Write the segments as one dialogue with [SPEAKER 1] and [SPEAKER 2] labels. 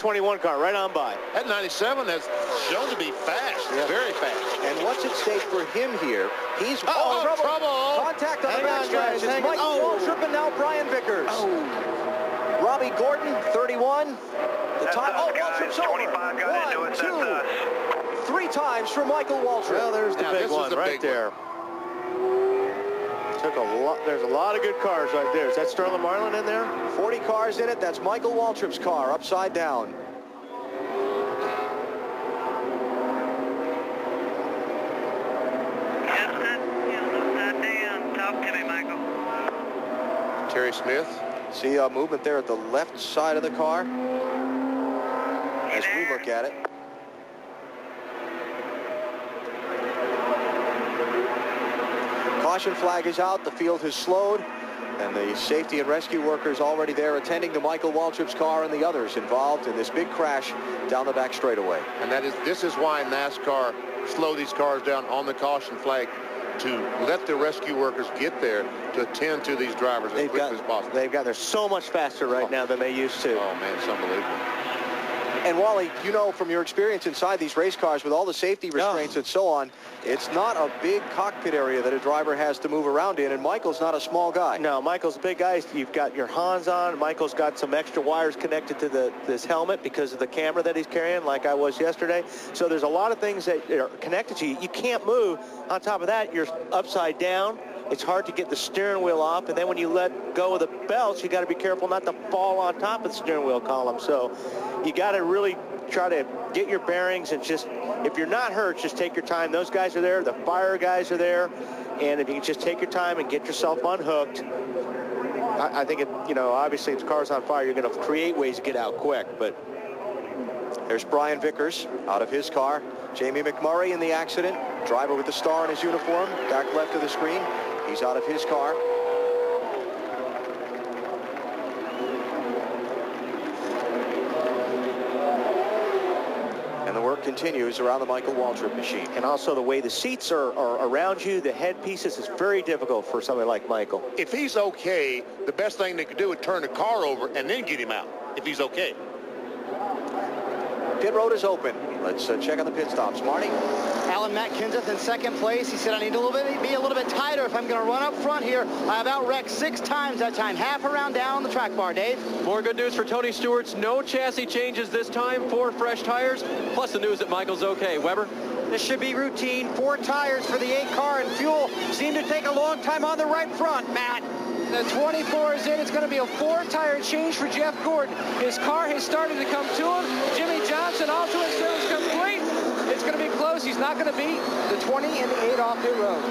[SPEAKER 1] 21 car right on by.
[SPEAKER 2] That 97 has shown to be fast, very fast.
[SPEAKER 3] And what's at stake for him here? He's
[SPEAKER 2] trouble.
[SPEAKER 3] Contact on the backstretch. It's Michael Waltrip and now Brian Vickers. Robbie Gordon, 31. The time. Waltrip's over.
[SPEAKER 4] 25 got into it.
[SPEAKER 3] 1, 2, 3 times for Michael Waltrip.
[SPEAKER 1] Well, there's the big one right there. Took a lot. There's a lot of good cars right there. Is that Sterling Marlin in there?
[SPEAKER 3] 40 cars in it. That's Michael Waltrip's car, upside down.
[SPEAKER 4] Upside down. Talk to me, Michael.
[SPEAKER 2] Terry Smith.
[SPEAKER 3] See movement there at the left side of the car as we look at it. Caution flag is out. The field has slowed, and the safety and rescue workers already there attending to Michael Waltrip's car and the others involved in this big crash down the back straightaway.
[SPEAKER 2] And this is why NASCAR slow these cars down on the caution flag, to let the rescue workers get there to attend to these drivers as quickly as possible.
[SPEAKER 1] They're so much faster right now than they used to.
[SPEAKER 2] Oh man, it's unbelievable.
[SPEAKER 3] And Wally, you know from your experience inside these race cars with all the safety restraints and so on, it's not a big cockpit area that a driver has to move around in, and Michael's not a small guy.
[SPEAKER 1] No, Michael's a big guy. You've got your Hans on. Michael's got some extra wires connected to this helmet because of the camera that he's carrying, like I was yesterday. So there's a lot of things that are connected to you. You can't move. On top of that, you're upside down. It's hard to get the steering wheel off, and then when you let go of the belts, you got to be careful not to fall on top of the steering wheel column. So you got to really try to get your bearings, and just, if you're not hurt, just take your time. Those guys are there, the fire guys are there, and if you can just take your time and get yourself unhooked, I think obviously if the car's on fire, you're going to create ways to get out quick. But
[SPEAKER 3] there's Brian Vickers out of his car. Jamie McMurray in the accident, driver with the star in his uniform, back left of the screen. He's out of his car. And the work continues around the Michael Waltrip machine.
[SPEAKER 1] And also the way the seats are around you, the head pieces, is very difficult for somebody like Michael.
[SPEAKER 2] If he's okay, the best thing they could do is turn the car over and then get him out, if he's okay.
[SPEAKER 3] Pit road is open. Let's check on the pit stops. Marty?
[SPEAKER 5] Alan Matt Kenseth in second place. He said, I need to be a little bit tighter if I'm going to run up front here. I about wrecked 6 times that time, half around down on the track bar. Dave?
[SPEAKER 6] More good news for Tony Stewart's. No chassis changes this time, 4 fresh tires, plus the news that Michael's okay. Weber?
[SPEAKER 5] This should be routine. 4 tires for the 8 car, and fuel seemed to take a long time on the right front, Matt. The 24 is in. It's going to be a 4-tire change for Jeff Gordon. His car has started to come to him. Jimmy Johnson also in service complete. It's going to be close. He's not going to beat the 20 and the 8 off pit road.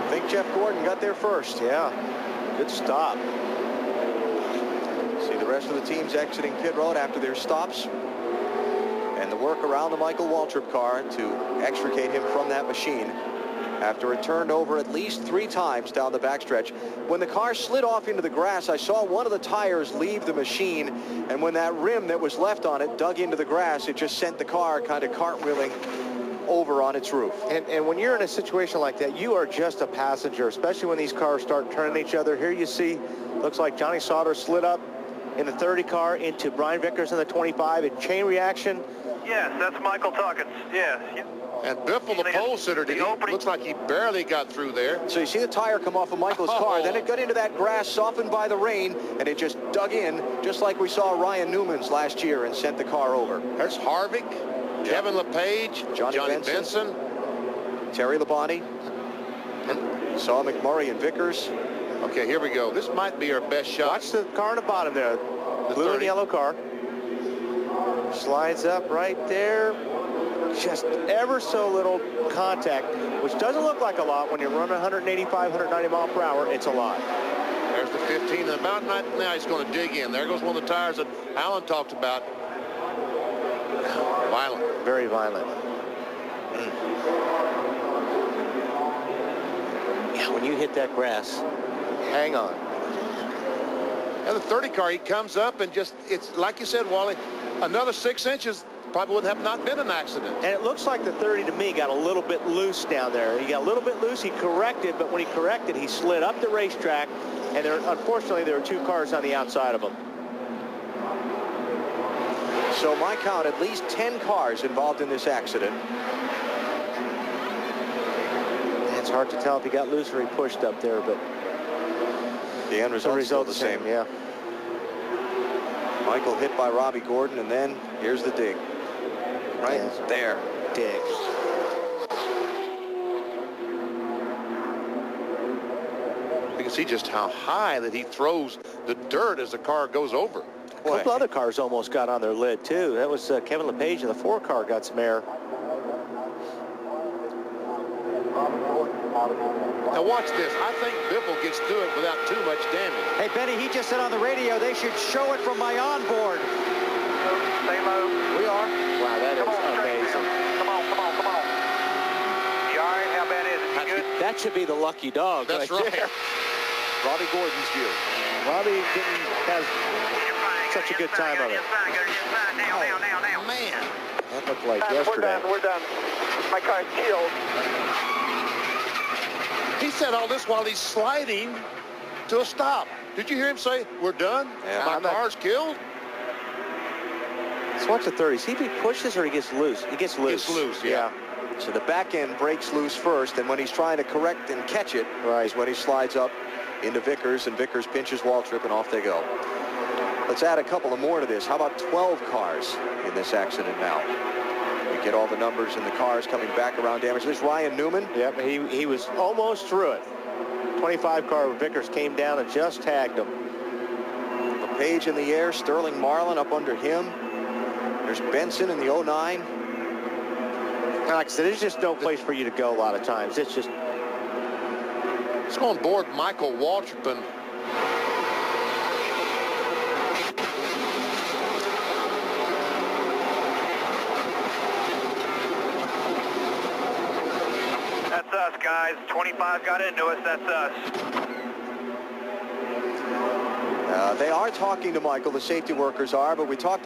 [SPEAKER 3] I think Jeff Gordon got there first.
[SPEAKER 1] Yeah, good stop.
[SPEAKER 3] See the rest of the teams exiting pit road after their stops. And the work around the Michael Waltrip car to extricate him from that machine after it turned over at least 3 times down the backstretch. When the car slid off into the grass, I saw one of the tires leave the machine, and when that rim that was left on it dug into the grass, it just sent the car kind of cartwheeling over on its roof.
[SPEAKER 1] And when you're in a situation like that, you are just a passenger, especially when these cars start turning each other. Here you see, looks like Johnny Sauter slid up in the 30 car into Brian Vickers in the 25. A chain reaction.
[SPEAKER 4] Yes, that's Michael talking. Yes.
[SPEAKER 2] And Biffle, the pole sitter, looks like he barely got through there.
[SPEAKER 3] So you see the tire come off of Michael's car, then it got into that grass softened by the rain, and it just dug in, just like we saw Ryan Newman's last year, and sent the car over.
[SPEAKER 2] There's Harvick, Kevin LePage, Johnny Benson,
[SPEAKER 3] Terry Labonte, and saw McMurray and Vickers.
[SPEAKER 2] Okay, here we go. This might be our best shot.
[SPEAKER 1] Watch the car on the bottom there. The blue
[SPEAKER 2] 30.
[SPEAKER 1] and yellow car. Slides up right there. Just ever so little contact, which doesn't look like a lot when you're running 185, 190 mile per hour. It's a lot.
[SPEAKER 2] There's the 15 and about now he's going to dig in. There goes one of the tires that Alan talked about. Violent.
[SPEAKER 1] Very violent. Yeah, when you hit that grass, hang on.
[SPEAKER 2] And the 30 car, he comes up and just, it's like you said, Wally, another 6 inches, probably would have not been an accident.
[SPEAKER 1] And it looks like the 30 to me got a little bit loose down there. He got a little bit loose. He corrected, but when he corrected, he slid up the racetrack, and unfortunately there were 2 cars on the outside of him.
[SPEAKER 3] So my count, at least 10 cars involved in this accident.
[SPEAKER 1] It's hard to tell if he got loose or he pushed up there, but
[SPEAKER 3] the end result is still the same.
[SPEAKER 1] Yeah.
[SPEAKER 3] Michael hit by Robbie Gordon, and then here's the dig. Right there.
[SPEAKER 1] Dig.
[SPEAKER 2] You can see just how high that he throws the dirt as the car goes over.
[SPEAKER 1] A couple other cars almost got on their lid, too. That was Kevin LePage in the 4 car got some air.
[SPEAKER 2] Now watch this. I think Biffle gets through it without too much damage.
[SPEAKER 5] Hey, Benny, he just said on the radio they should show it from my onboard.
[SPEAKER 4] Stay low.
[SPEAKER 3] We are.
[SPEAKER 1] Wow, that is amazing.
[SPEAKER 4] Come on. You all right? How bad is it? You good?
[SPEAKER 1] That should be the lucky dog.
[SPEAKER 2] That's right.
[SPEAKER 1] there.
[SPEAKER 3] Robbie Gordon's view.
[SPEAKER 1] Robbie didn't have such a good time of it.
[SPEAKER 4] Now.
[SPEAKER 2] Man.
[SPEAKER 1] That looked like yesterday.
[SPEAKER 4] We're done. My car's killed.
[SPEAKER 2] He said all this while he's sliding to a stop. Did you hear him say, we're done?
[SPEAKER 3] Yeah,
[SPEAKER 2] my car's killed?
[SPEAKER 1] Let's watch the 30. See if he pushes or he gets loose. He gets loose.
[SPEAKER 2] Gets loose, yeah.
[SPEAKER 3] So the back end breaks loose first, and when he's trying to correct and catch it, is when he slides up into Vickers, and Vickers pinches Waltrip, and off they go. Let's add a couple of more to this. How about 12 cars in this accident now? We get all the numbers and the cars coming back around damage. There's Ryan Newman.
[SPEAKER 1] Yep, he was almost through it. 25 car Vickers came down and just tagged him.
[SPEAKER 3] LePage in the air. Sterling Marlin up under him. There's Benson in the 09.
[SPEAKER 1] And like I said, there's just no place for you to go a lot of times. It's just...
[SPEAKER 2] Let's go on board Michael Waltrip. And
[SPEAKER 4] That's us, guys. 25 got into us. That's us.
[SPEAKER 3] They are talking to Michael, the safety workers are, but we talked